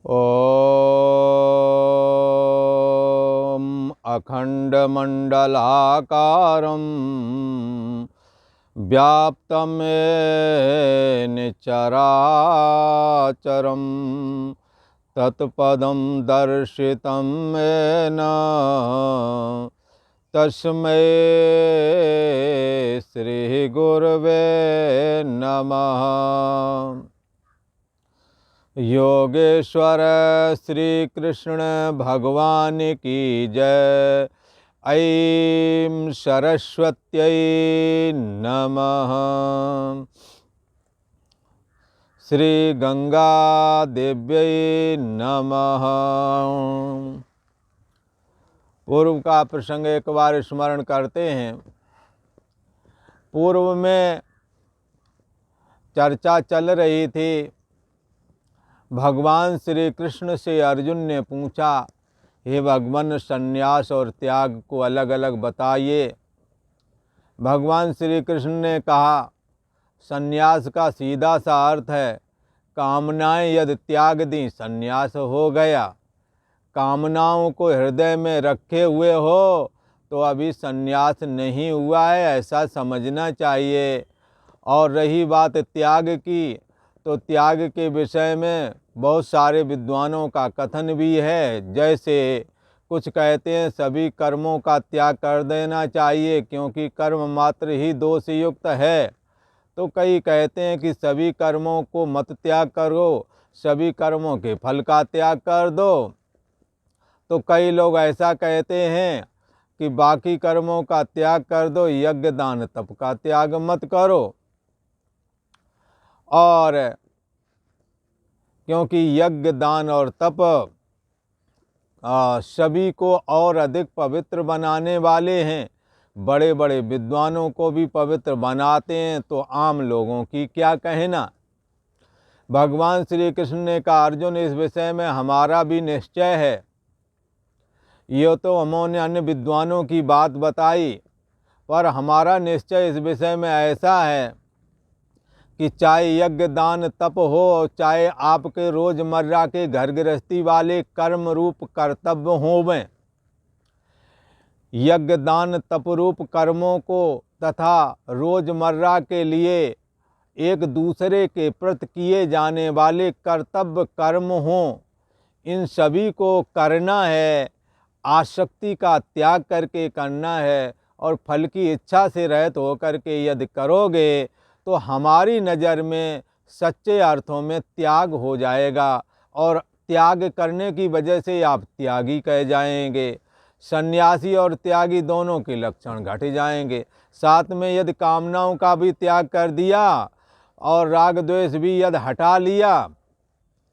ॐ अखण्डमण्डलाकारं व्याप्तं येन चराचरं तत्पदं दर्शितं येन तस्मै श्रीगुरवे नमः। योगेश्वर श्री कृष्ण भगवान की जय। ऐं सरस्वत्यै नमः। श्री गंगा देव्यै नमः। पूर्व का प्रसंग एक बार स्मरण करते हैं। पूर्व में चर्चा चल रही थी। भगवान श्री कृष्ण से अर्जुन ने पूछा, हे भगवान, संन्यास और त्याग को अलग अलग बताइए। भगवान श्री कृष्ण ने कहा, संन्यास का सीधा सा अर्थ है कामनाएं यदि त्याग दी संन्यास हो गया। कामनाओं को हृदय में रखे हुए हो तो अभी संन्यास नहीं हुआ है, ऐसा समझना चाहिए। और रही बात त्याग की, तो त्याग के विषय में बहुत सारे विद्वानों का कथन भी है। जैसे कुछ कहते हैं सभी कर्मों का त्याग कर देना चाहिए क्योंकि कर्म मात्र ही दोष युक्त है। तो कई कहते हैं कि सभी कर्मों को मत त्याग करो, सभी कर्मों के फल का त्याग कर दो। तो कई लोग ऐसा कहते हैं कि बाकी कर्मों का त्याग कर दो, यज्ञ दान तप का त्याग मत करो। और क्योंकि यज्ञ दान और तप सभी को और अधिक पवित्र बनाने वाले हैं। बड़े बड़े विद्वानों को भी पवित्र बनाते हैं, तो आम लोगों की क्या कहना। भगवान श्री कृष्ण ने कहा, अर्जुन, इस विषय में हमारा भी निश्चय है। ये तो उन्होंने अन्य विद्वानों की बात बताई, पर हमारा निश्चय इस विषय में ऐसा है कि चाहे यज्ञ दान तप हो, चाहे आपके रोजमर्रा के घर गृहस्थी वाले कर्म रूप कर्तव्य होवें, यज्ञ दान तप रूप कर्मों को तथा रोजमर्रा के लिए एक दूसरे के प्रति किए जाने वाले कर्तव्य कर्म हों, इन सभी को करना है। आसक्ति का त्याग करके करना है और फल की इच्छा से रहित होकर के यदि करोगे तो हमारी नज़र में सच्चे अर्थों में त्याग हो जाएगा और त्याग करने की वजह से आप त्यागी कह जाएंगे। सन्यासी और त्यागी दोनों के लक्षण घट जाएंगे। साथ में यदि कामनाओं का भी त्याग कर दिया और राग द्वेष भी यदि हटा लिया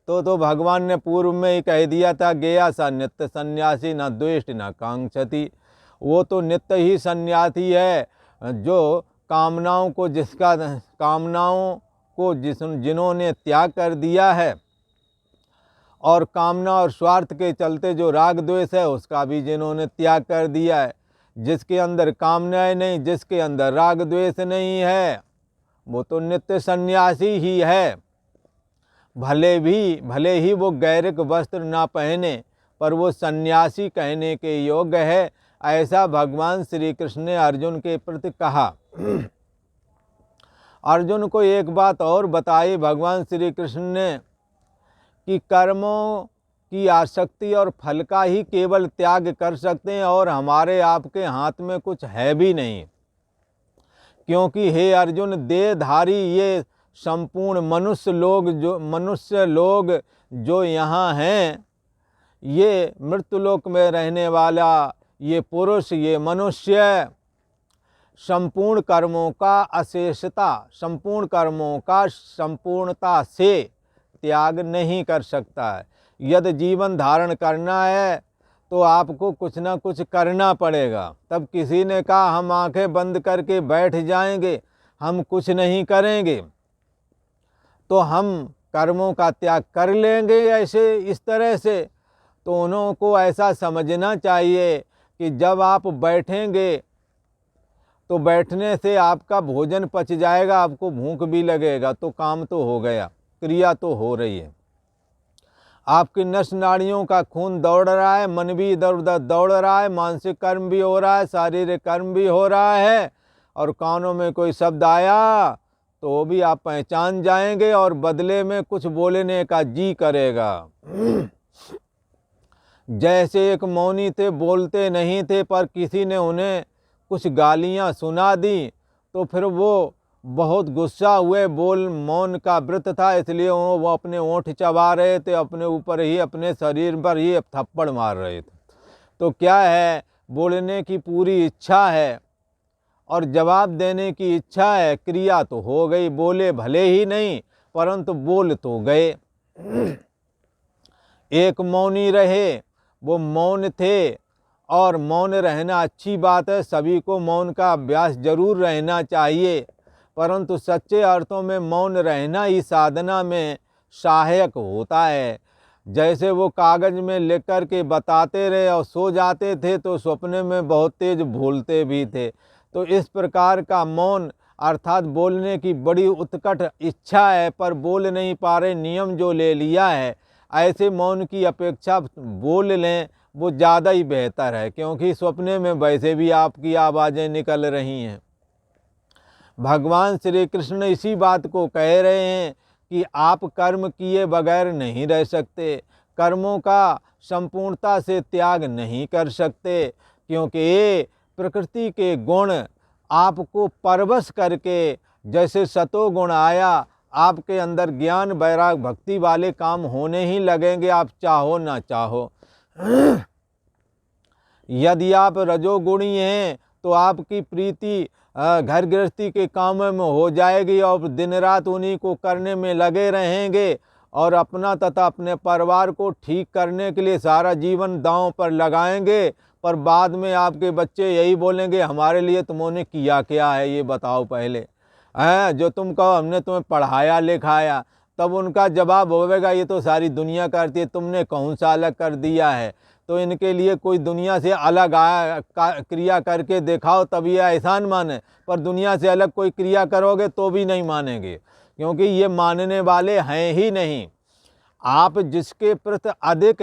तो भगवान ने पूर्व में ही कह दिया था, गया सा नित्य सन्यासी न द्वेष्ट न कांक्षति। वो तो नित्य ही सन्यासी है जो कामनाओं को जिन्होंने त्याग कर दिया है, और कामना और स्वार्थ के चलते जो राग द्वेष है उसका भी जिन्होंने त्याग कर दिया है। जिसके अंदर कामनाएं नहीं, जिसके अंदर राग द्वेष नहीं है, वो तो नित्य सन्यासी ही है। भले ही वो गैरिक वस्त्र ना पहने, पर वो सन्यासी कहने के योग्य है। ऐसा भगवान श्री कृष्ण ने अर्जुन के प्रति कहा। अर्जुन को एक बात और बताई भगवान श्री कृष्ण ने कि कर्मों की आसक्ति और फल का ही केवल त्याग कर सकते हैं और हमारे आपके हाथ में कुछ है भी नहीं। क्योंकि हे अर्जुन, देहधारी ये संपूर्ण मनुष्य लोग जो यहाँ हैं, ये मृत्युलोक में रहने वाला ये पुरुष, ये मनुष्य संपूर्ण कर्मों का संपूर्ण कर्मों का संपूर्णता से त्याग नहीं कर सकता है। यदि जीवन धारण करना है तो आपको कुछ ना कुछ करना पड़ेगा। तब किसी ने कहा हम आंखें बंद करके बैठ जाएंगे, हम कुछ नहीं करेंगे, तो हम कर्मों का त्याग कर लेंगे ऐसे इस तरह से। तो उनको ऐसा समझना चाहिए कि जब आप बैठेंगे तो बैठने से आपका भोजन पच जाएगा, आपको भूख भी लगेगा, तो काम तो हो गया, क्रिया तो हो रही है। आपकी नस नाड़ियों का खून दौड़ रहा है, मन भी इधर उधर दौड़ रहा है, मानसिक कर्म भी हो रहा है, शारीरिक कर्म भी हो रहा है, और कानों में कोई शब्द आया तो वो भी आप पहचान जाएंगे और बदले में कुछ बोलने का जी करेगा। जैसे एक मौनी थे, बोलते नहीं थे, पर किसी ने उन्हें कुछ गालियां सुना दी तो फिर वो बहुत गुस्सा हुए। बोल मौन का व्रत था, इसलिए वो अपने ओंठ चबा रहे थे, अपने ऊपर ही, अपने शरीर पर ही थप्पड़ मार रहे थे। तो क्या है, बोलने की पूरी इच्छा है और जवाब देने की इच्छा है, क्रिया तो हो गई, बोले भले ही नहीं परंतु बोल तो गए। एक मौनी रहे, वो मौन थे, और मौन रहना अच्छी बात है, सभी को मौन का अभ्यास जरूर रहना चाहिए, परंतु सच्चे अर्थों में मौन रहना ही साधना में सहायक होता है। जैसे वो कागज़ में लिख कर के बताते रहे और सो जाते थे तो सपने में बहुत तेज बोलते भी थे। तो इस प्रकार का मौन अर्थात बोलने की बड़ी उत्कट इच्छा है पर बोल नहीं पा रहे, नियम जो ले लिया है, ऐसे मौन की अपेक्षा बोल लें वो ज़्यादा ही बेहतर है, क्योंकि सपने में वैसे भी आपकी आवाज़ें निकल रही हैं। भगवान श्री कृष्ण इसी बात को कह रहे हैं कि आप कर्म किए बगैर नहीं रह सकते, कर्मों का संपूर्णता से त्याग नहीं कर सकते, क्योंकि ये प्रकृति के गुण आपको परवश करके, जैसे सतोगुण आया आपके अंदर ज्ञान वैराग भक्ति वाले काम होने ही लगेंगे, आप चाहो ना चाहो। यदि आप रजोगुणी हैं तो आपकी प्रीति घर गृहस्थी के कामों में हो जाएगी और दिन रात उन्हीं को करने में लगे रहेंगे और अपना तथा अपने परिवार को ठीक करने के लिए सारा जीवन दांव पर लगाएंगे, पर बाद में आपके बच्चे यही बोलेंगे हमारे लिए तुमने किया क्या है ये बताओ पहले, हैं जो तुम कहो हमने तुम्हें पढ़ाया लिखाया, तब उनका जवाब होगा ये तो सारी दुनिया करती है, तुमने कौन सा अलग कर दिया है। तो इनके लिए कोई दुनिया से अलग क्रिया करके दिखाओ तब ये एहसान माने, पर दुनिया से अलग कोई क्रिया करोगे तो भी नहीं मानेंगे, क्योंकि ये मानने वाले हैं ही नहीं। आप जिसके प्रति अधिक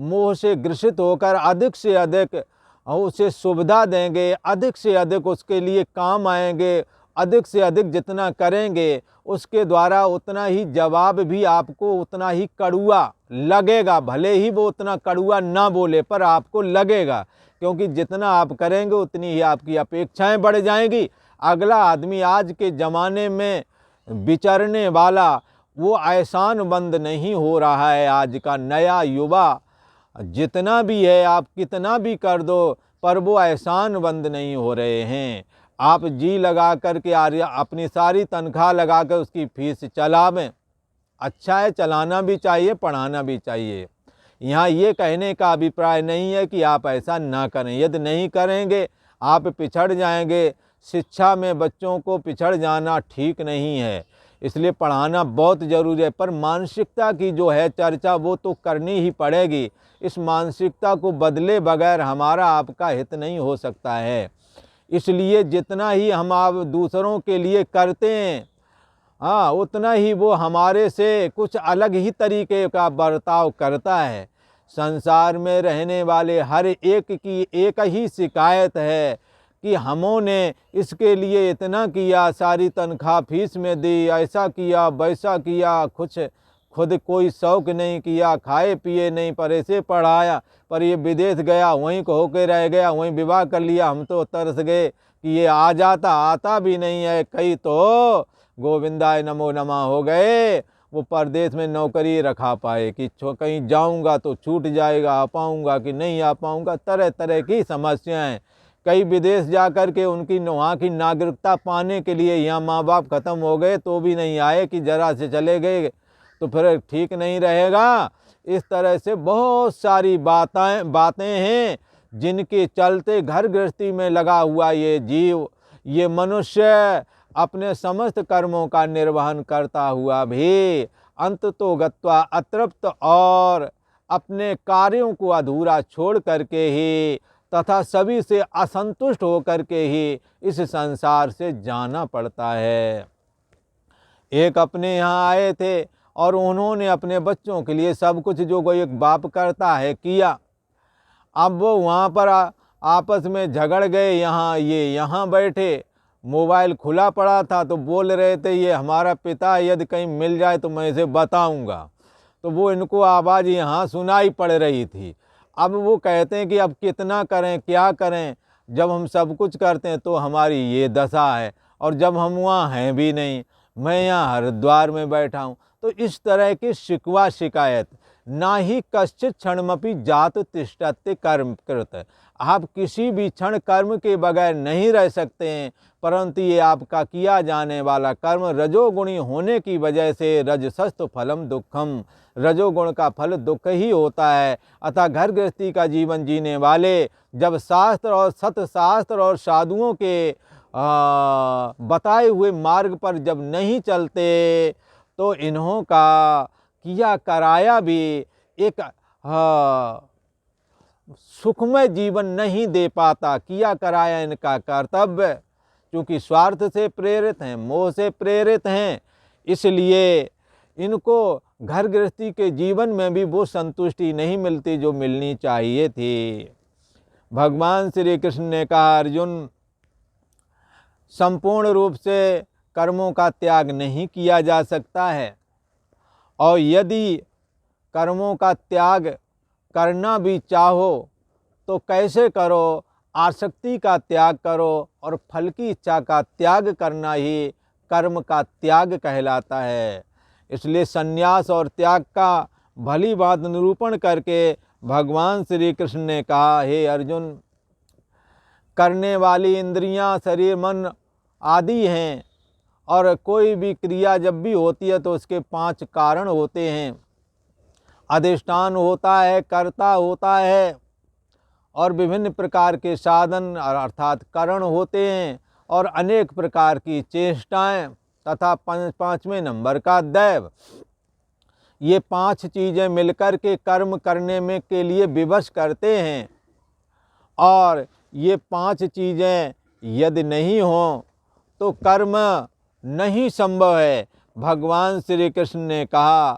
मोह से ग्रसित होकर अधिक से अधिक उसे सुविधा देंगे, अधिक से अधिक उसके लिए काम आएंगे, अधिक से अधिक जितना करेंगे उसके द्वारा उतना ही जवाब भी आपको उतना ही कड़वा लगेगा, भले ही वो उतना कड़वा ना बोले पर आपको लगेगा, क्योंकि जितना आप करेंगे उतनी ही आपकी अपेक्षाएं बढ़ जाएंगी। अगला आदमी आज के ज़माने में विचरने वाला वो एहसानमंद नहीं हो रहा है। आज का नया युवा जितना भी है आप कितना भी कर दो पर वो एहसानमंद नहीं हो रहे हैं। आप जी लगा कर के अपनी सारी तनख्वाह लगा कर उसकी फीस चलावें, अच्छा है, चलाना भी चाहिए, पढ़ाना भी चाहिए। यहाँ ये कहने का अभिप्राय नहीं है कि आप ऐसा ना करें, यदि नहीं करेंगे आप पिछड़ जाएंगे। शिक्षा में बच्चों को पिछड़ जाना ठीक नहीं है, इसलिए पढ़ाना बहुत ज़रूरी है, पर मानसिकता की जो है चर्चा वो तो करनी ही पड़ेगी। इस मानसिकता को बदले बगैर हमारा आपका हित नहीं हो सकता है। इसलिए जितना ही हम आप दूसरों के लिए करते हैं हाँ उतना ही वो हमारे से कुछ अलग ही तरीके का बर्ताव करता है। संसार में रहने वाले हर एक की एक ही शिकायत है कि हमों इसके लिए इतना किया, सारी तनख्वाह फीस में दी, ऐसा किया वैसा किया, कुछ खुद कोई शौक़ नहीं किया, खाए पिए नहीं, पर ऐसे पढ़ाया, पर ये विदेश गया वहीं को होके रह गया, वहीं विवाह कर लिया। हम तो तरस गए कि ये आ जाता, आता भी नहीं है। कई तो गोविंदाय नमो नमः हो गए, वो परदेश में नौकरी रखा पाए कि कहीं जाऊंगा तो छूट जाएगा, आ पाऊँगा कि नहीं आ पाऊँगा, तरह तरह की समस्याएं। कई विदेश जा कर के उनकी वहाँ की नागरिकता पाने के लिए यहाँ माँ बाप ख़त्म हो गए तो भी नहीं आए कि जरा से चले गए तो फिर ठीक नहीं रहेगा। इस तरह से बहुत सारी बातें हैं जिनके चलते घर गृहस्थी में लगा हुआ ये जीव, ये मनुष्य अपने समस्त कर्मों का निर्वहन करता हुआ भी अंत तो गत्वा अतृप्त और अपने कार्यों को अधूरा छोड़ करके ही तथा सभी से असंतुष्ट होकर के ही इस संसार से जाना पड़ता है। एक अपने यहाँ आए थे और उन्होंने अपने बच्चों के लिए सब कुछ जो कोई एक बाप करता है किया। अब वो वहाँ पर आपस में झगड़ गए, यहाँ बैठे, मोबाइल खुला पड़ा था तो बोल रहे थे ये हमारा पिता है, यदि कहीं मिल जाए तो मैं इसे बताऊंगा। तो वो इनको आवाज़ यहाँ सुनाई पड़ रही थी। अब वो कहते हैं कि अब कितना करें, क्या करें, जब हम सब कुछ करते हैं तो हमारी ये दशा है, और जब हम वहाँ हैं भी नहीं, मैं यहाँ हरिद्वार में बैठा हूँ। तो इस तरह की शिकवा शिकायत, ना ही कश्चित क्षणमपि जात तिष्ठत्ति कर्म कृत। आप किसी भी क्षण कर्म के बगैर नहीं रह सकते हैं, परंतु ये आपका किया जाने वाला कर्म रजोगुणी होने की वजह से रजसस्तु फलम दुखम, रजोगुण का फल दुख ही होता है। अतः घर गृहस्थी का जीवन जीने वाले जब शास्त्र और सतशास्त्र और साधुओं के बताए हुए मार्ग पर जब नहीं चलते तो इन्हों का किया कराया भी एक सुखमय जीवन नहीं दे पाता। किया कराया इनका कर्तव्य, क्योंकि स्वार्थ से प्रेरित हैं, मोह से प्रेरित हैं, इसलिए इनको घर गृहस्थी के जीवन में भी वो संतुष्टि नहीं मिलती जो मिलनी चाहिए थी। भगवान श्री कृष्ण ने कहा, अर्जुन, संपूर्ण रूप से कर्मों का त्याग नहीं किया जा सकता है, और यदि कर्मों का त्याग करना भी चाहो तो कैसे करो, आसक्ति का त्याग करो, और फल की इच्छा का त्याग करना ही कर्म का त्याग कहलाता है। इसलिए संन्यास और त्याग का भली बात निरूपण करके भगवान श्री कृष्ण ने कहा, हे अर्जुन, करने वाली इंद्रियां, शरीर, मन आदि हैं, और कोई भी क्रिया जब भी होती है तो उसके 5 कारण होते हैं। अधिष्ठान होता है, कर्ता होता है, और विभिन्न प्रकार के साधन अर्थात करण होते हैं, और अनेक प्रकार की चेष्टाएं, तथा 5वें नंबर का दैव। ये 5 चीज़ें मिलकर के कर्म करने में के लिए विवश करते हैं, और ये 5 चीज़ें यदि नहीं हों तो कर्म नहीं संभव है। भगवान श्री कृष्ण ने कहा,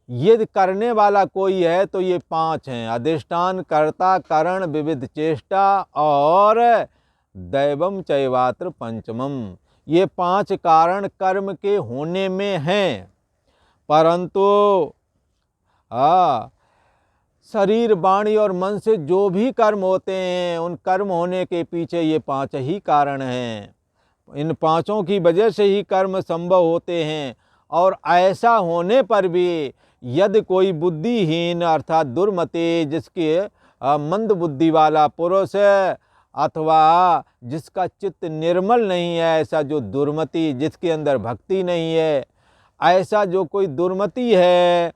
यदि करने वाला कोई है तो ये 5 हैं, अधिष्ठान, कर्ता, करण, विविध चेष्टा और दैवम चैवात्र पंचमम। ये 5 कारण कर्म के होने में हैं, परंतु शरीर, वाणी और मन से जो भी कर्म होते हैं, उन कर्म होने के पीछे ये 5 ही कारण हैं। इन 5ओं की वजह से ही कर्म संभव होते हैं। और ऐसा होने पर भी यदि कोई बुद्धिहीन अर्थात दुर्मति, जिसके मंद बुद्धि वाला पुरुष अथवा जिसका चित्त निर्मल नहीं है, ऐसा जो दुर्मति, जिसके अंदर भक्ति नहीं है, ऐसा जो कोई दुर्मति है,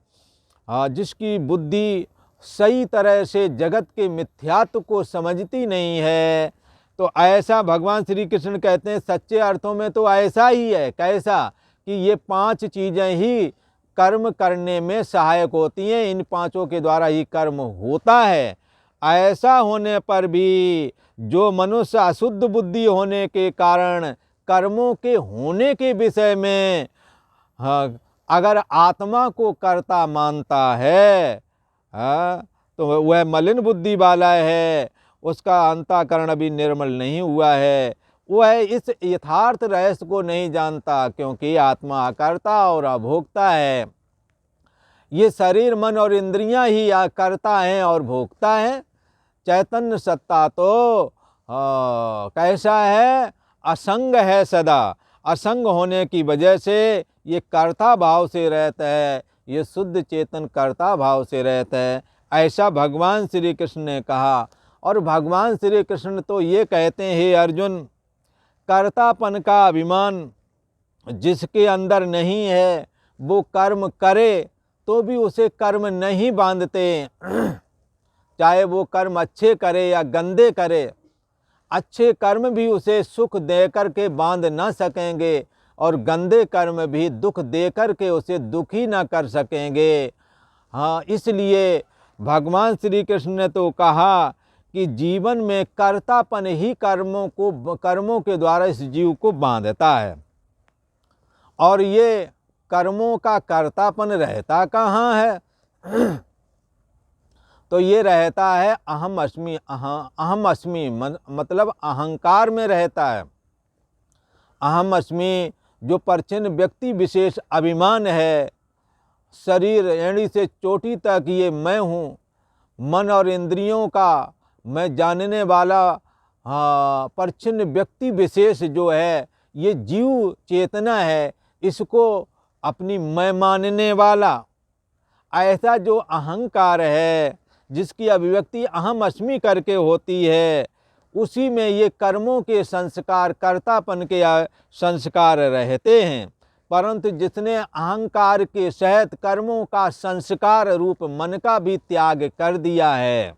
जिसकी बुद्धि सही तरह से जगत के मिथ्यात्व को समझती नहीं है, तो ऐसा भगवान श्री कृष्ण कहते हैं सच्चे अर्थों में तो ऐसा ही है। कैसा कि ये 5 चीज़ें ही कर्म करने में सहायक होती हैं, इन 5ओं के द्वारा ही कर्म होता है। ऐसा होने पर भी जो मनुष्य अशुद्ध बुद्धि होने के कारण कर्मों के होने के विषय में अगर आत्मा को कर्ता मानता है, तो वह मलिन बुद्धि वाला है, उसका अंतःकरण अभी निर्मल नहीं हुआ है, वह इस यथार्थ रहस्य को नहीं जानता, क्योंकि आत्मा अकर्ता और अभोक्ता है। ये शरीर, मन और इंद्रियां ही करता हैं और भोगता है। चैतन्य सत्ता तो कैसा है, असंग है सदा। असंग होने की वजह से ये कर्ता भाव से रहता है, ये शुद्ध चेतन कर्ता भाव से रहता है, ऐसा भगवान श्री कृष्ण ने कहा। और भगवान श्री कृष्ण तो ये कहते हैं, हे अर्जुन, कर्तापन का अभिमान जिसके अंदर नहीं है, वो कर्म करे तो भी उसे कर्म नहीं बांधते, चाहे वो कर्म अच्छे करे या गंदे करे। अच्छे कर्म भी उसे सुख दे कर के बांध ना सकेंगे, और गंदे कर्म भी दुख दे कर के उसे दुखी ना कर सकेंगे। हाँ, इसलिए भगवान श्री कृष्ण ने तो कहा कि जीवन में कर्तापन ही कर्मों के द्वारा इस जीव को बांधता है। और ये कर्मों का कर्तापन रहता कहाँ है? तो ये रहता है अहम अस्मि, अहम अस्मि मतलब अहंकार में रहता है। अहम अस्मि जो परछिन्न व्यक्ति विशेष अभिमान है, शरीर एड़ी से चोटी तक ये मैं हूँ, मन और इंद्रियों का मैं जानने वाला परछिन्न व्यक्ति विशेष जो है, ये जीव चेतना है, इसको अपनी मैं मानने वाला ऐसा जो अहंकार है, जिसकी अभिव्यक्ति अहम अस्मि करके होती है, उसी में ये कर्मों के संस्कार, कर्तापन के संस्कार रहते हैं। परंतु जिसने अहंकार के सहित कर्मों का संस्कार रूप मन का भी त्याग कर दिया है,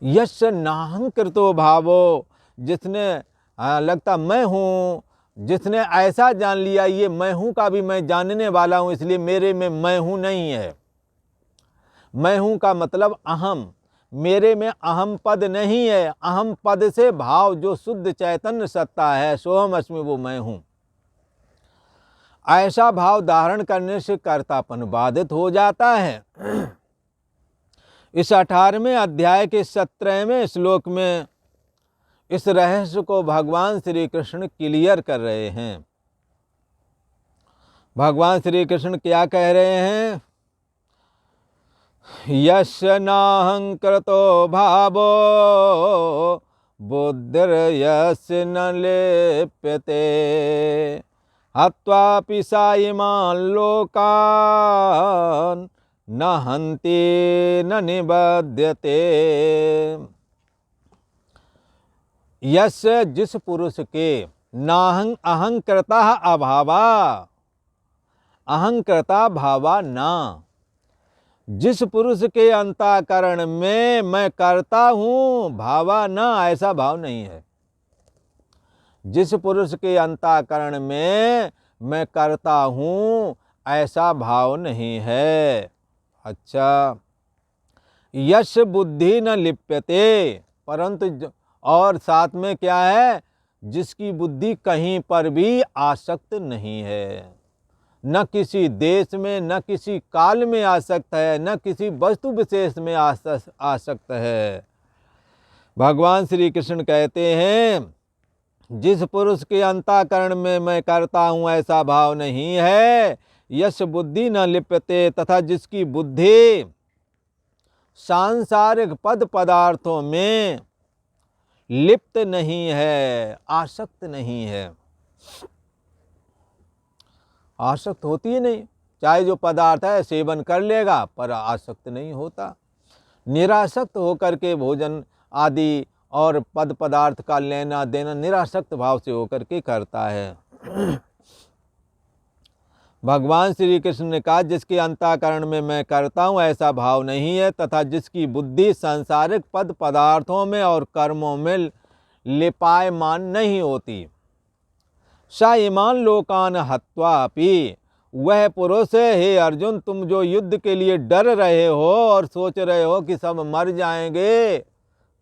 यश नाहंकृतो भावो, जिसने लगता मैं हूँ, जिसने ऐसा जान लिया ये मैं हूँ का भी मैं जानने वाला हूँ, इसलिए मेरे में मैं हूँ नहीं है। मैं हूँ का मतलब अहम, मेरे में अहम पद नहीं है। अहम पद से भाव जो शुद्ध चैतन्य सत्ता है, सोहम अस्मि, वो मैं हूँ। ऐसा भाव धारण करने से कर्तापन बाधित हो जाता है। इस 18वें अध्याय के 17वें श्लोक में इस रहस्य को भगवान श्री कृष्ण क्लियर कर रहे हैं। भगवान श्री कृष्ण क्या कह रहे हैं? यस्य नाहंकृतो भावो बुद्धिर्यस्य न लिप्यते हत्वापि सा इमान् लोकान् न हन्ति न निबध्यते। यस्य जिस पुरुष के नाहं अहंकृता अभावा, अहंकृता भावा ना, जिस पुरुष के अंतःकरण में मैं करता हूँ भावा ना, ऐसा भाव नहीं है। जिस पुरुष के अंतःकरण में मैं करता हूँ ऐसा भाव नहीं है। अच्छा, यश बुद्धि न लिप्यते, परंतु और साथ में क्या है? जिसकी बुद्धि कहीं पर भी आसक्त नहीं है, न किसी देश में, न किसी काल में आसक्त है, न किसी वस्तु विशेष में आसक्त है। भगवान श्री कृष्ण कहते हैं जिस पुरुष के अंतःकरण में मैं करता हूँ ऐसा भाव नहीं है, यश बुद्धि न लिप्यते, तथा जिसकी बुद्धि सांसारिक पद पदार्थों में लिप्त नहीं है, आसक्त नहीं है। आसक्त होती ही नहीं, चाहे जो पदार्थ है सेवन कर लेगा पर आसक्त नहीं होता। निरासक्त होकर के भोजन आदि और पद पदार्थ का लेना देना निरासक्त भाव से होकर के करता है। भगवान श्री कृष्ण ने कहा जिसके अंतःकरण में मैं करता हूँ ऐसा भाव नहीं है, तथा जिसकी बुद्धि सांसारिक पद पदार्थों में और कर्मों में लिपायमान नहीं होती। सा इमान लोकान हत्वापि, वह पुरुष है हे अर्जुन, तुम जो युद्ध के लिए डर रहे हो और सोच रहे हो कि सब मर जाएंगे,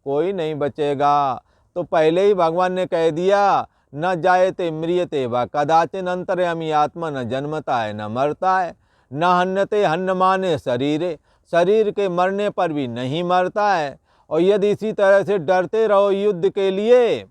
कोई नहीं बचेगा, तो पहले ही भगवान ने कह दिया न जायते म्रियते व कदाचिन अंतर्यामी आत्मा, न जन्मता है न मरता है, न हन्यते हन्यमाने शरीरे, शरीर के मरने पर भी नहीं मरता है। और यदि इसी तरह से डरते रहो युद्ध के लिए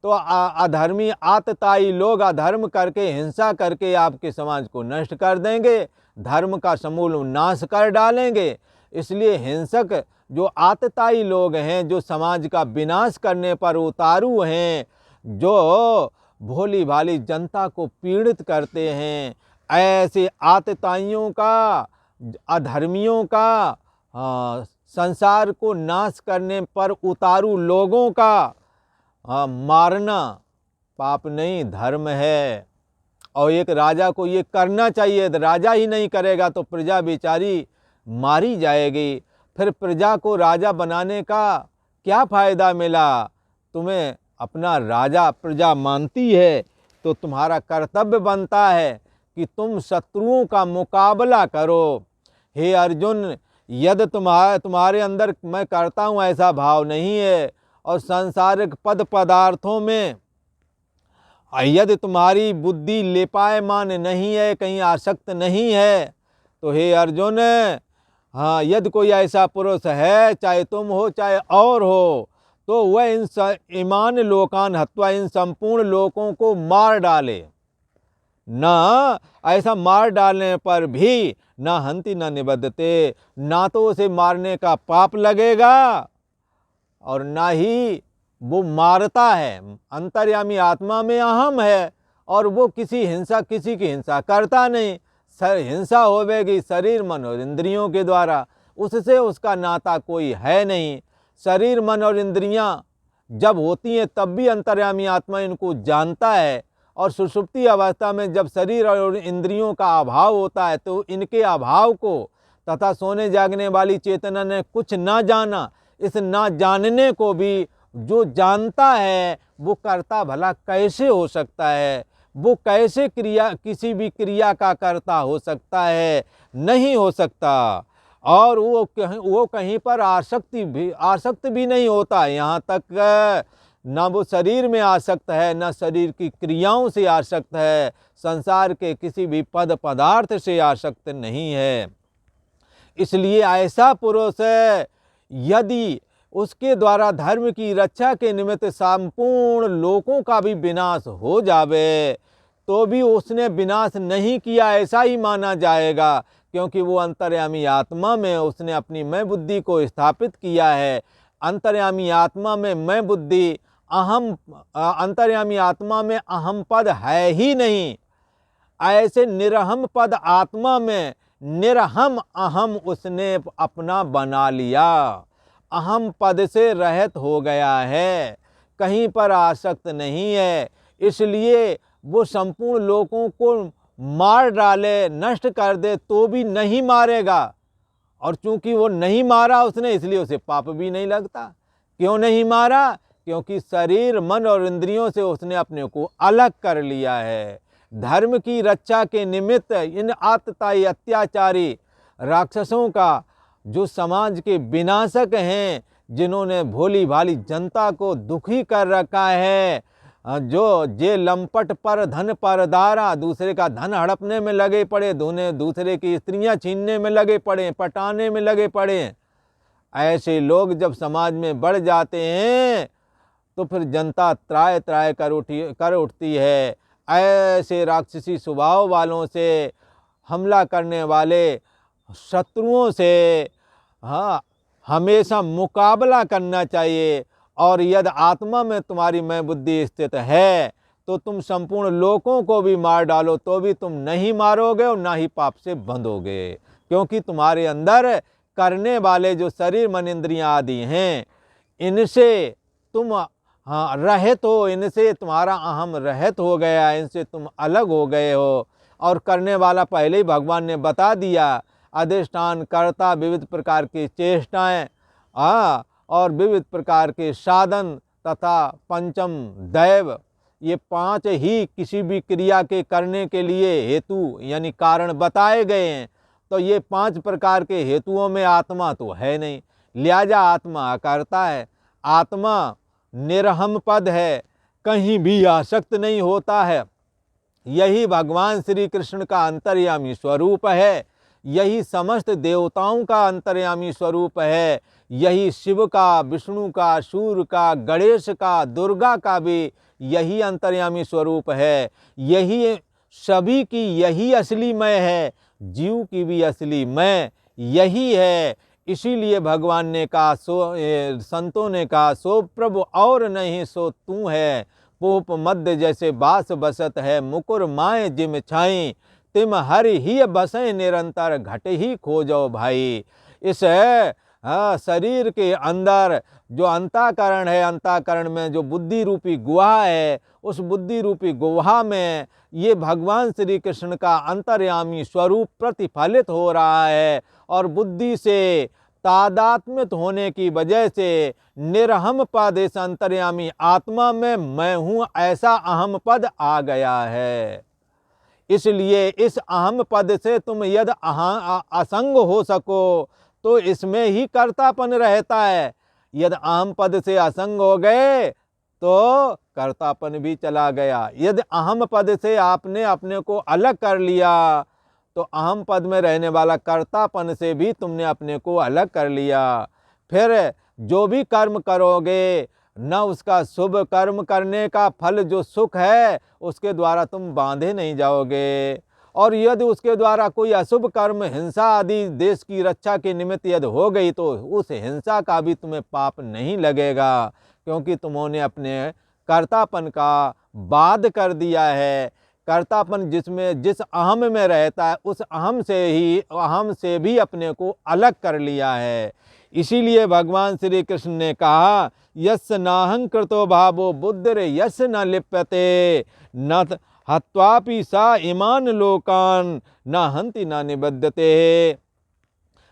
तो अधर्मी आतताई लोग अधर्म करके हिंसा करके आपके समाज को नष्ट कर देंगे, धर्म का समूल नाश कर डालेंगे। इसलिए हिंसक जो आतताई लोग हैं, जो समाज का विनाश करने पर उतारू हैं, जो भोली भाली जनता को पीड़ित करते हैं, ऐसे आतताइयों का, अधर्मियों का, संसार को नाश करने पर उतारू लोगों का मारना पाप नहीं धर्म है। और एक राजा को ये करना चाहिए, राजा ही नहीं करेगा तो प्रजा बेचारी मारी जाएगी। फिर प्रजा को राजा बनाने का क्या फ़ायदा मिला? तुम्हें अपना राजा प्रजा मानती है तो तुम्हारा कर्तव्य बनता है कि तुम शत्रुओं का मुकाबला करो। हे अर्जुन, यदि तुम्हारे अंदर मैं करता हूँ ऐसा भाव नहीं है और सांसारिक पद पदार्थों में यदि तुम्हारी बुद्धि लेपायमान नहीं है, कहीं आसक्त नहीं है, तो हे अर्जुन, हाँ, यदि कोई ऐसा पुरुष है, चाहे तुम हो चाहे और हो, तो वह ईमान लोकान हत्वा, इन संपूर्ण लोकों को मार डाले। न ऐसा मार डालने पर भी न हंति न निबद्धते, ना तो उसे मारने का पाप लगेगा और ना ही वो मारता है। अंतर्यामी आत्मा में अहम है और वो किसी की हिंसा करता नहीं। हिंसा होवेगी शरीर मन और इंद्रियों के द्वारा, उससे उसका नाता कोई है नहीं। शरीर मन और इंद्रियां जब होती हैं तब भी अंतर्यामी आत्मा इनको जानता है, और सुषुप्ति अवस्था में जब शरीर और इंद्रियों का अभाव होता है तो इनके अभाव को तथा सोने जागने वाली चेतना ने कुछ ना जाना, इस ना जानने को भी जो जानता है वो करता भला कैसे हो सकता है? वो कैसे किसी भी क्रिया का कर्ता हो सकता है? नहीं हो सकता। और वो कहीं पर आसक्त भी नहीं होता। यहाँ तक ना वो शरीर में आसक्त है, ना शरीर की क्रियाओं से आसक्त है, संसार के किसी भी पद पदार्थ से आसक्त नहीं है। इसलिए ऐसा पुरुष यदि उसके द्वारा धर्म की रक्षा के निमित्त संपूर्ण लोकों का भी विनाश हो जावे तो भी उसने विनाश नहीं किया ऐसा ही माना जाएगा, क्योंकि वो अंतर्यामी आत्मा में उसने अपनी मैं बुद्धि को स्थापित किया है। अंतर्यामी आत्मा में मैं बुद्धि अंतर्यामी आत्मा में अहम पद है ही नहीं। ऐसे निरहम पद आत्मा में निरहम अहम उसने अपना बना लिया, अहम पद से रहित हो गया है, कहीं पर आसक्त नहीं है। इसलिए वो संपूर्ण लोगों को मार डाले, नष्ट कर दे तो भी नहीं मारेगा। और चूंकि वो नहीं मारा उसने, इसलिए उसे पाप भी नहीं लगता। क्यों नहीं मारा? क्योंकि शरीर मन और इंद्रियों से उसने अपने को अलग कर लिया है। धर्म की रक्षा के निमित्त इन आतताई अत्याचारी राक्षसों का, जो समाज के विनाशक हैं, जिन्होंने भोली भाली जनता को दुखी कर रखा है, जो जे लंपट पर धन पर दारा, दूसरे का धन हड़पने में लगे पड़े, दूसरे की स्त्रियां छीनने में लगे पड़े, पटाने में लगे पड़े, ऐसे लोग जब समाज में बढ़ जाते हैं तो फिर जनता त्राय त्राय कर उठती है। ऐसे राक्षसी स्वभाव वालों से, हमला करने वाले शत्रुओं से हमेशा मुकाबला करना चाहिए। और यदि आत्मा में तुम्हारी मैं बुद्धि स्थित है तो तुम संपूर्ण लोकों को भी मार डालो तो भी तुम नहीं मारोगे और ना ही पाप से बंधोगे, क्योंकि तुम्हारे अंदर करने वाले जो शरीर मन इंद्रियां आदि हैं, इनसे तुम रहित हो, इनसे तुम्हारा अहम रहित हो गया, इनसे तुम अलग हो गए हो। और करने वाला पहले ही भगवान ने बता दिया, अधिष्ठान कर्ता, विविध प्रकार की चेष्टाएं और विविध प्रकार के साधन तथा पंचम दैव, ये 5 ही किसी भी क्रिया के करने के लिए हेतु यानी कारण बताए गए हैं। तो ये 5 प्रकार के हेतुओं में आत्मा तो है नहीं, लिहाजा आत्मा अकर्ता है, आत्मा निरहम पद है, कहीं भी आसक्त नहीं होता है। यही भगवान श्री कृष्ण का अंतर्यामी स्वरूप है, यही समस्त देवताओं का अंतर्यामी स्वरूप है, यही शिव का, विष्णु का, सूर्य का, गणेश का, दुर्गा का भी यही अंतर्यामी स्वरूप है। यही सभी की यही असली मैं है, जीव की भी असली मैं यही है। इसीलिए भगवान ने कहा, संतों ने कहा, सो प्रभु और नहीं सो तू है, पोप मध्य जैसे बास बसत है, मुकुर माए जिम छाई, तिम हरि ही बसें निरंतर, घट ही खोजो भाई। इस शरीर के अंदर जो अंतःकरण है, अंतःकरण में जो बुद्धि रूपी गुहा है, उस बुद्धि रूपी गुहा में ये भगवान श्री कृष्ण का अंतर्यामी स्वरूप प्रतिफलित हो रहा है। और बुद्धि से तादात्म्य होने की वजह से निरहम पद इस अंतर्यामी आत्मा में मैं हूँ ऐसा अहम पद आ गया है। इसलिए इस अहम पद से तुम यदि असंग हो सको तो इसमें ही कर्तापन रहता है। यदि अहम पद से असंग हो गए तो कर्तापन भी चला गया। यदि अहम पद से आपने अपने को अलग कर लिया तो अहम पद में रहने वाला कर्तापन से भी तुमने अपने को अलग कर लिया। फिर जो भी कर्म करोगे न उसका शुभ कर्म करने का फल जो सुख है उसके द्वारा तुम बांधे नहीं जाओगे, और यदि उसके द्वारा कोई अशुभ कर्म हिंसा आदि देश की रक्षा के निमित्त यदि हो गई तो उस हिंसा का भी तुम्हें पाप नहीं लगेगा, क्योंकि तुमने अपने कर्तापन का बाध कर दिया है। कर्तापन जिसमें जिस अहम में रहता है उस अहम से भी अपने को अलग कर लिया है। इसीलिए भगवान श्री कृष्ण ने कहा यस्य नाहंकृतो भावो बुद्धिर यस्य न लिप्यते न हत्वापि सा इमान लोकान न हंति न निबध्यते।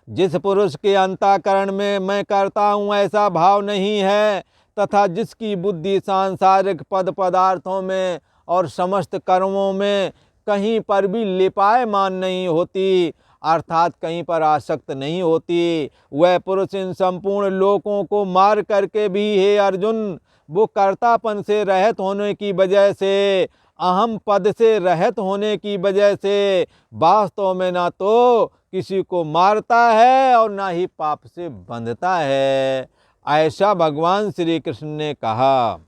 जिस पुरुष के अंतःकरण में मैं करता हूँ ऐसा भाव नहीं है तथा जिसकी बुद्धि सांसारिक पद पदार्थों में और समस्त कर्मों में कहीं पर भी लिपायमान नहीं होती, अर्थात कहीं पर आसक्त नहीं होती, वह पुरुष इन संपूर्ण लोकों को मार करके भी हे अर्जुन वो कर्तापन से रहित होने की वजह से, अहम पद से रहित होने की वजह से वास्तव में ना तो किसी को मारता है और ना ही पाप से बंधता है। ऐसा भगवान श्री कृष्ण ने कहा।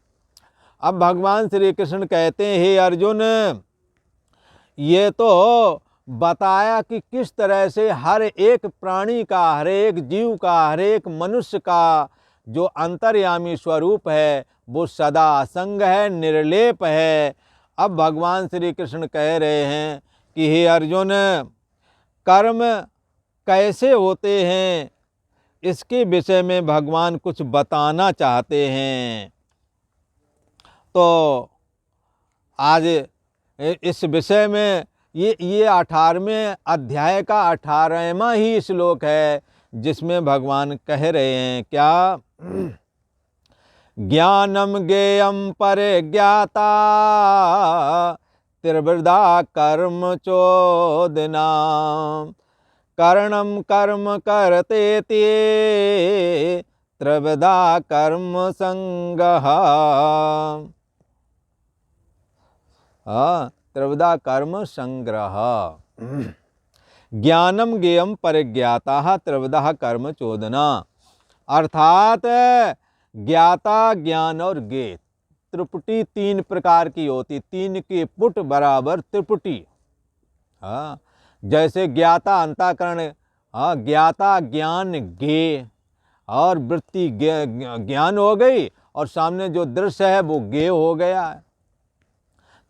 अब भगवान श्री कृष्ण कहते हैं हे अर्जुन ये तो बताया कि किस तरह से हर एक प्राणी का, हर एक जीव का, हर एक मनुष्य का जो अंतर्यामी स्वरूप है वो सदा असंग है, निर्लेप है। अब भगवान श्री कृष्ण कह रहे हैं कि हे अर्जुन कर्म कैसे होते हैं इसके विषय में भगवान कुछ बताना चाहते हैं। तो आज इस विषय में ये 18वें अध्याय का 18वां ही श्लोक है जिसमें भगवान कह रहे हैं क्या ज्ञानम ज्ञेयम परिज्ञाता त्रिवृधा कर्म चोदना करणम कर्म करते ते त्रिवृधा कर्म संगः। त्रिवृधा कर्म संग्रह। ज्ञानम ज्ञेयम परिज्ञाता त्रिवृधा कर्म चोदना, अर्थात ज्ञाता ज्ञान और ज्ञेय त्रिपुटी 3 प्रकार की होती, 3 के पुट बराबर त्रिपुटी। जैसे ज्ञाता अंतःकरण, ज्ञाता ज्ञान ज्ञेय और वृत्ति ज्ञान हो गई और सामने जो दृश्य है वो ज्ञेय हो गया है।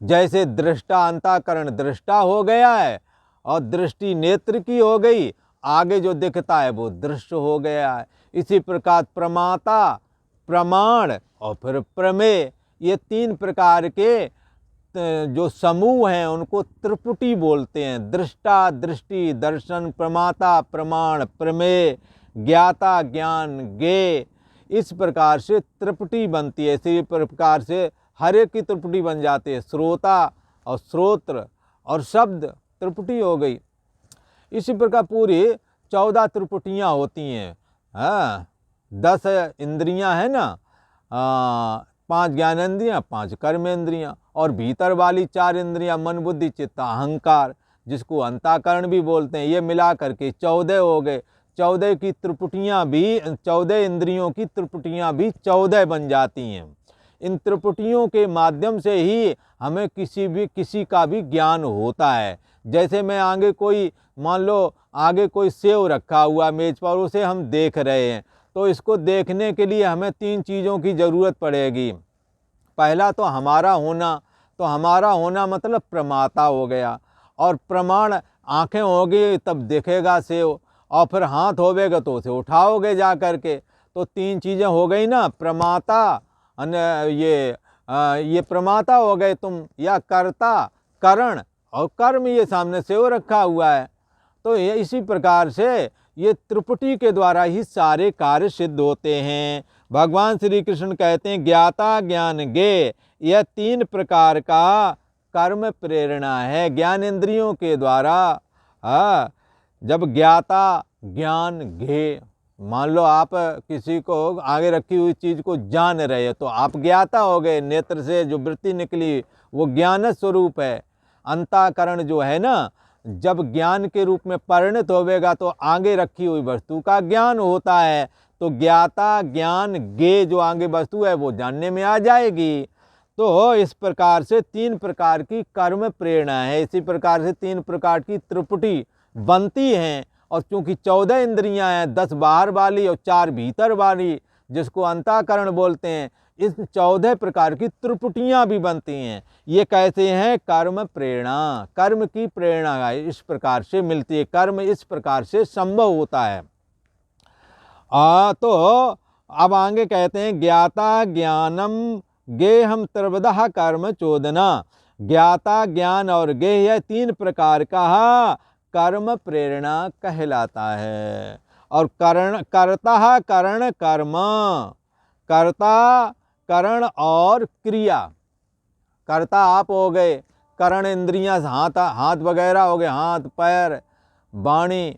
जैसे दृष्टा अंतःकरण दृष्टा हो गया है और दृष्टि नेत्र की हो गई, आगे जो दिखता है वो दृश्य हो गया है। इसी प्रकार प्रमाता, प्रमाण और फिर प्रमेय, ये 3 प्रकार के जो समूह हैं उनको त्रिपुटी बोलते हैं। दृष्टा, दृष्टि, दर्शन, प्रमाता, प्रमाण, प्रमेय, ज्ञाता, ज्ञान, ज्ञेय, इस प्रकार से त्रिपुटी बनती है। इसी प्रकार से हर एक की त्रिपुटी बन जाती है। श्रोता और श्रोत्र और शब्द त्रिपुटी हो गई। इसी प्रकार पूरी 14 त्रिपुटियाँ होती हैं। 10 इंद्रियां हैं ना, 5 ज्ञानेंद्रियां, 5 कर्मेंद्रियां और भीतर वाली 4 इंद्रियां मन बुद्धि चित्त अहंकार, जिसको अंतःकरण भी बोलते हैं। ये मिला करके 14 हो गए। 14 की त्रिपुटियां भी, 14 इंद्रियों की त्रिपुटियां भी 14 बन जाती हैं। इन त्रिपुटियों के माध्यम से ही हमें किसी का भी ज्ञान होता है। जैसे मैं आगे कोई, मान लो आगे कोई सेव रखा हुआ मेज पर, उसे हम देख रहे हैं, तो इसको देखने के लिए हमें 3 चीज़ों की ज़रूरत पड़ेगी। पहला तो हमारा होना, तो हमारा होना मतलब प्रमाता हो गया, और प्रमाण आँखें होगी तब देखेगा सेव, और फिर हाथ होवेगा तो उसे उठाओगे जा करके। तो 3 चीज़ें हो गई ना, प्रमाता, ये प्रमाता हो गए तुम, या कर्ता, करण और कर्म, ये सामने सेव रखा हुआ है। तो ये इसी प्रकार से ये त्रिपुटी के द्वारा ही सारे कार्य सिद्ध होते हैं। भगवान श्री कृष्ण कहते हैं ज्ञाता ज्ञान ज्ञेय, यह 3 प्रकार का कर्म प्रेरणा है ज्ञान इंद्रियों के द्वारा। जब ज्ञाता ज्ञान ज्ञेय, मान लो आप किसी को आगे रखी हुई चीज़ को जान रहे हो तो आप ज्ञाता हो गए। नेत्र से जो वृत्ति निकली वो ज्ञान स्वरूप है। अंतःकरण जो है ना, जब ज्ञान के रूप में परिणत होवेगा तो आगे रखी हुई वस्तु का ज्ञान होता है। तो ज्ञाता ज्ञान ज्ञेय जो आगे वस्तु है वो जानने में आ जाएगी। तो इस प्रकार से 3 प्रकार की कर्म प्रेरणा है। इसी प्रकार से 3 प्रकार की त्रिपुटी बनती हैं। और चूंकि 14 इंद्रियां हैं, 10 बाहर वाली और 4 भीतर वाली, जिसको अंतःकरण बोलते हैं, इस 14 प्रकार की त्रिपुटियां भी बनती हैं। ये कैसे हैं? कर्म प्रेरणा, कर्म की प्रेरणा इस प्रकार से मिलती है, कर्म इस प्रकार से संभव होता है। तो अब आगे कहते हैं ज्ञाता ज्ञानम गेहम त्रिविधः कर्म चोदना। ज्ञाता ज्ञान और गेह यह 3 प्रकार का कर्म प्रेरणा कहलाता है। और कर्ता करण कर्म, कर्ता करण और क्रिया। कर्ता आप हो गए, करण इंद्रियां हाथ वगैरह हो गए, हाथ पैर वाणी,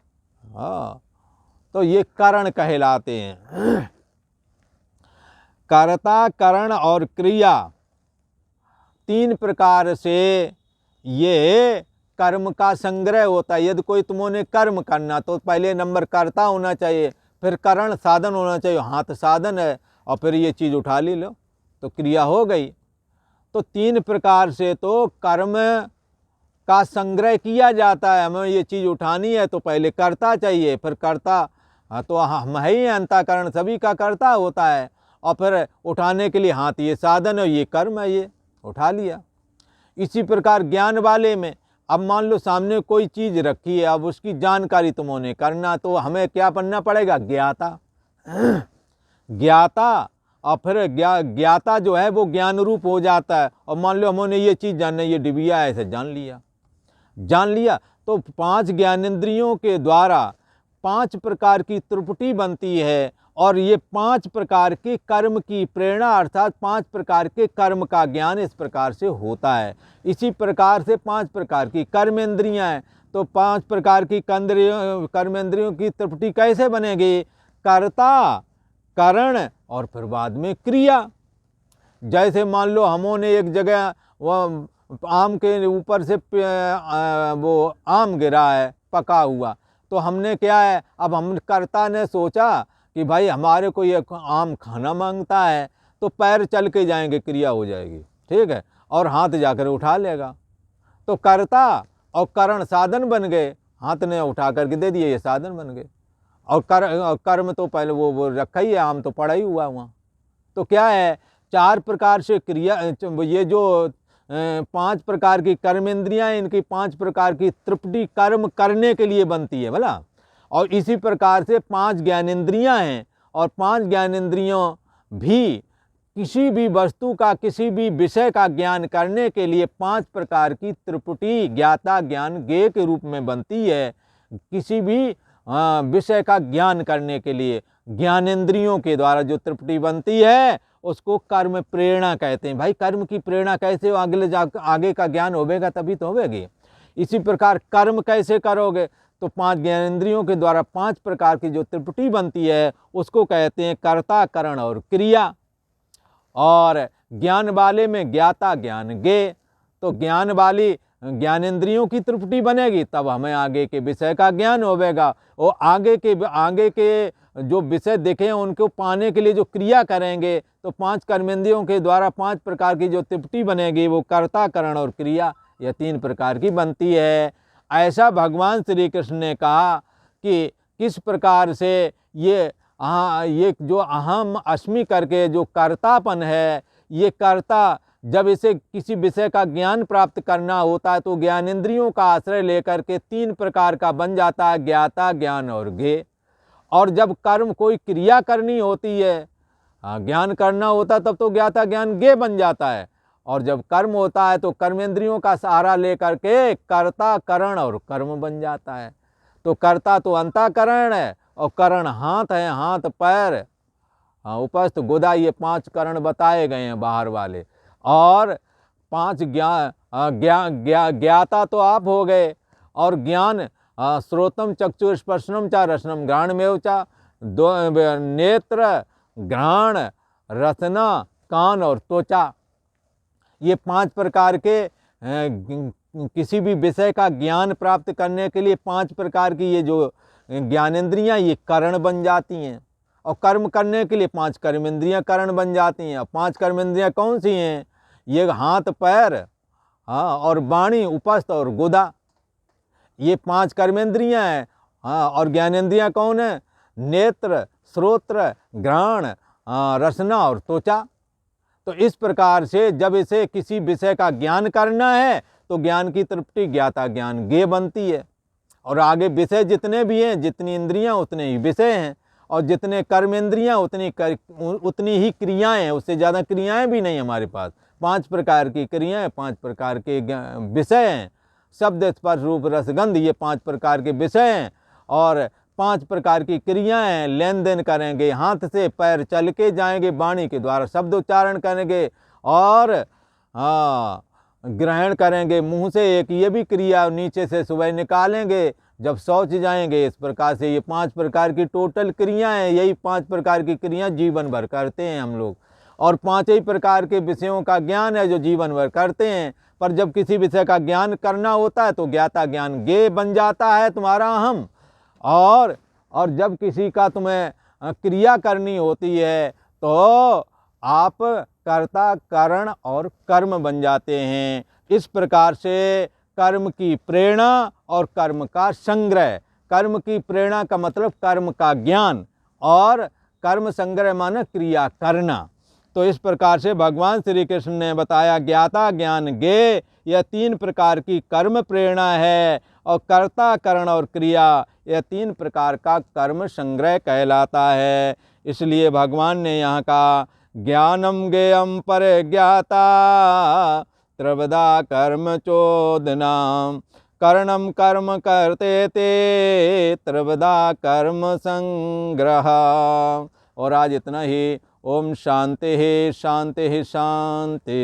तो ये करण कहलाते हैं। कर्ता करण और क्रिया 3 प्रकार से ये कर्म का संग्रह होता है। यदि कोई तुमने कर्म करना तो पहले नंबर कर्ता होना चाहिए, फिर करण साधन होना चाहिए, हाथ साधन है, और फिर ये चीज़ उठा ली लो तो क्रिया हो गई। तो 3 प्रकार से तो कर्म का संग्रह किया जाता है। हमें ये चीज़ उठानी है तो पहले कर्ता चाहिए, फिर कर्ता तो हम ही अंतःकरण सभी का कर्ता होता है, और फिर उठाने के लिए हाथ ये साधन है, ये कर्म है, ये उठा लिया। इसी प्रकार ज्ञान वाले में अब मान लो सामने कोई चीज़ रखी है, अब उसकी जानकारी तुमने करना, तो हमें क्या बनना पड़ेगा? ज्ञाता। ज्ञाता, और फिर ज्ञाता जो है वो ज्ञान रूप हो जाता है। और मान लो हमने ये चीज़ जानना, ये डिबिया है, ऐसे जान लिया तो 5 ज्ञानेंद्रियों के द्वारा 5 प्रकार की त्रिपुटी बनती है। और ये 5 प्रकार के कर्म की प्रेरणा, अर्थात 5 प्रकार के कर्म का ज्ञान इस प्रकार से होता है। इसी प्रकार से 5 प्रकार की कर्मेंद्रियां हैं, तो 5 प्रकार की कर्मेंद्रियों की त्रिपुटी कैसे बनेगी? कर्ता, करण और फिर बाद में क्रिया। जैसे मान लो हमने एक जगह वो आम के ऊपर से वो आम गिरा है पका हुआ, तो हमने क्या है, अब हम कर्ता ने सोचा कि भाई हमारे को ये आम खाना मांगता है, तो पैर चल के जाएंगे, क्रिया हो जाएगी, ठीक है, और हाथ जाकर उठा लेगा। तो कर्ता और करण साधन बन गए, हाथ ने उठा करके दे दिए, ये साधन बन गए। और कर्म तो पहले वो रखा ही है, आम तो पड़ा ही हुआ वहाँ। तो क्या है, 4 प्रकार से क्रिया, ये जो 5 प्रकार की कर्मेंद्रियां, इनकी 5 प्रकार की त्रिपुटी कर्म करने के लिए बनती है भला। और इसी प्रकार से 5 ज्ञानेंद्रियां हैं, और 5 ज्ञानेंद्रियों भी किसी भी वस्तु का, किसी भी विषय का ज्ञान करने के लिए 5 प्रकार की त्रिपुटी ज्ञाता ज्ञान ज्ञेय के रूप में बनती है। किसी भी विषय का ज्ञान करने के लिए ज्ञानेंद्रियों के द्वारा जो त्रिपुटी बनती है उसको कर्म प्रेरणा कहते हैं। भाई कर्म की प्रेरणा कैसे हो? आगे का ज्ञान होगा तभी तो होगी। इसी प्रकार कर्म कैसे करोगे? तो 5 ज्ञानेंद्रियों के द्वारा 5 प्रकार की जो त्रिपुटी बनती है उसको कहते हैं कर्ता, करण और क्रिया। और ज्ञान वाले में ज्ञाता ज्ञान ज्ञेय। तो ज्ञान वाली ज्ञानेंद्रियों की त्रिपुटी बनेगी, तब हमें आगे के विषय का ज्ञान होगा। और आगे के जो विषय देखे उनको पाने के लिए जो क्रिया करेंगे, तो 5 कर्मेंद्रियों के द्वारा 5 प्रकार की जो त्रिपुटी बनेगी वो कर्ता, करण और क्रिया, यह 3 प्रकार की बनती है। ऐसा भगवान श्री कृष्ण ने कहा कि किस प्रकार से ये जो अहम अस्मि करके जो कर्तापन है, ये कर्ता जब इसे किसी विषय का ज्ञान प्राप्त करना होता है तो ज्ञानेंद्रियों का आश्रय लेकर के 3 प्रकार का बन जाता है, ज्ञाता, ज्ञान और ज्ञेय। और जब कर्म कोई क्रिया करनी होती है, ज्ञान करना होता तब तो ज्ञाता ज्ञान ज्ञेय बन जाता है। और जब कर्म होता है तो कर्मेंद्रियों का सहारा लेकर के कर्ता, करण और कर्म बन जाता है। तो कर्ता तो अंतःकरण है, और करण हाथ है, हाथ पैर, उपस्थ गुदा, ये 5 करण बताए गए हैं बाहर वाले। और 5 ज्ञाता तो आप हो गए। और ज्ञान श्रोतम चक्षुस्पर्शनम चा रसनम घ्राणमेव चा, नेत्र, घ्राण, रसना, कान और त्वचा। ये 5 प्रकार के किसी भी विषय का ज्ञान प्राप्त करने के लिए 5 प्रकार की ये जो ज्ञानेंद्रियां ये कारण बन जाती हैं। और कर्म करने के लिए 5 कर्मेंद्रियां कारण बन जाती हैं। और 5 कर्मेंद्रियां कौन सी हैं? ये हाथ, पैर, हाँ, और वाणी, उपस्थ और गुदा, ये 5 कर्मेंद्रियां हैं। हाँ, और ज्ञानेंद्रियां कौन है? नेत्र, श्रोत्र, घ्राण, रसना और त्वचा। तो इस प्रकार से जब इसे किसी विषय का ज्ञान करना है तो ज्ञान की तृप्ति ज्ञाता ज्ञान गे बनती है। और आगे विषय जितने भी हैं, जितनी इंद्रियां उतने ही विषय हैं, और जितने कर्मेंद्रियां उतनी ही क्रियाएं हैं। उससे ज़्यादा क्रियाएं भी नहीं हमारे पास। 5 प्रकार की क्रियाएं, 5 प्रकार के विषय हैं। शब्द, स्पर्श, रूप, रस, गंध, ये 5 प्रकार के विषय हैं और 5 प्रकार की क्रियाएं। लेन देन करेंगे हाथ से, पैर चल के जाएंगे, वाणी के द्वारा शब्द उच्चारण करेंगे और ग्रहण करेंगे मुंह से, एक ये भी क्रिया। नीचे से सुबह निकालेंगे जब शौच जाएंगे। इस प्रकार से ये 5 प्रकार की टोटल क्रिया हैं। यही 5 प्रकार की क्रिया जीवन भर करते हैं हम लोग। और 5 ही प्रकार के विषयों का ज्ञान है जो जीवन भर करते हैं। पर जब किसी विषय का ज्ञान करना होता है तो ज्ञाता ज्ञान गे बन जाता है तुम्हारा हम। और जब किसी का तुम्हें क्रिया करनी होती है तो आप कर्ता, करण और कर्म बन जाते हैं। इस प्रकार से कर्म की प्रेरणा और कर्म का संग्रह। कर्म की प्रेरणा का मतलब कर्म का ज्ञान, और कर्म संग्रह माने क्रिया करना। तो इस प्रकार से भगवान श्री कृष्ण ने बताया ज्ञाता ज्ञान गे, यह 3 प्रकार की कर्म प्रेरणा है। और कर्ता, करण और क्रिया, यह 3 प्रकार का कर्म संग्रह कहलाता है। इसलिए भगवान ने यहाँ का ज्ञानम ज्ञेयम परिज्ञाता त्रिविधा कर्म चोदनाम करणम कर्म करते ते त्रिविधा कर्म संग्रह। और आज इतना ही। ओम शांति शांति शांति।